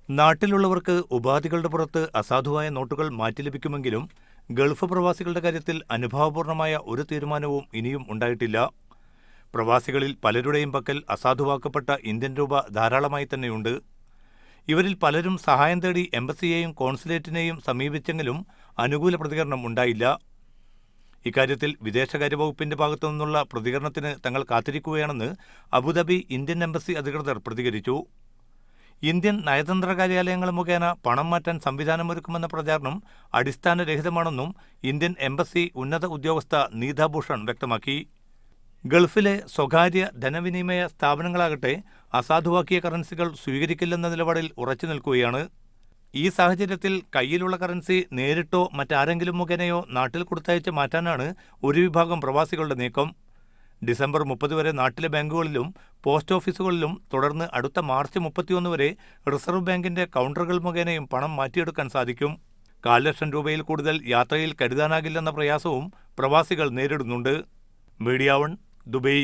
നാട്ടിലുള്ളവർക്ക് ഉപാധികളുടെ പുറത്ത് അസാധുവായ നോട്ടുകൾ മാറ്റി ലഭിക്കുമെങ്കിലും ഗൾഫ് പ്രവാസികളുടെ കാര്യത്തിൽ അനുഭാവപൂർണമായ ഒരു തീരുമാനവും ഇനിയും ഉണ്ടായിട്ടില്ല. പ്രവാസികളിൽ പലരുടെയും പക്കൽ അസാധുവാക്കപ്പെട്ട ഇന്ത്യൻ രൂപ ധാരാളമായി തന്നെയുണ്ട്. ഇവരിൽ പലരും സഹായം തേടി എംബസിയെയും കോൺസുലേറ്റിനെയും സമീപിച്ചെങ്കിലും അനുകൂല പ്രതികരണം ഉണ്ടായില്ല. ഇക്കാര്യത്തിൽ വിദേശകാര്യ വകുപ്പിന്റെ ഭാഗത്തുനിന്നുള്ള പ്രതികരണത്തിന് തങ്ങൾ കാത്തിരിക്കുകയാണെന്ന് അബുദാബി ഇന്ത്യൻ എംബസി അധികൃതർ പ്രതികരിച്ചു. ഇന്ത്യൻ നയതന്ത്ര കാര്യാലയങ്ങൾ മുഖേന പണം മാറ്റാൻ സംവിധാനമൊരുക്കുമെന്ന പ്രചാരണം അടിസ്ഥാനരഹിതമാണെന്നും ഇന്ത്യൻ എംബസി ഉന്നത ഉദ്യോഗസ്ഥ നീത ഭൂഷൺ വ്യക്തമാക്കി. ഗൾഫിലെ സ്വകാര്യ ധനവിനിമയ സ്ഥാപനങ്ങളാകട്ടെ അസാധുവാക്കിയ കറൻസികൾ സ്വീകരിക്കില്ലെന്ന നിലപാടിൽ ഉറച്ചു നിൽക്കുകയാണ്. ഈ സാഹചര്യത്തിൽ കയ്യിലുള്ള കറൻസി നേരിട്ടോ മറ്റാരെങ്കിലും മുഖേനയോ നാട്ടിൽ കൊടുത്തയച്ച് മാറ്റാനാണ് ഒരു വിഭാഗം പ്രവാസികളുടെ നീക്കം. ഡിസംബർ 30 വരെ നാട്ടിലെ ബാങ്കുകളിലും പോസ്റ്റ് ഓഫീസുകളിലും തുടർന്ന് അടുത്ത മാർച്ച് 31 വരെ റിസർവ് ബാങ്കിന്റെ കൗണ്ടറുകൾ മുഖേനയും പണം മാറ്റിയെടുക്കാൻ സാധിക്കും. 1,00,000 ലക്ഷം രൂപയിൽ കൂടുതൽ യാത്രയിൽ കരുതാനാകില്ലെന്ന പ്രയാസവും പ്രവാസികൾ നേരിടുന്നുണ്ട്. Media 1 Dubai.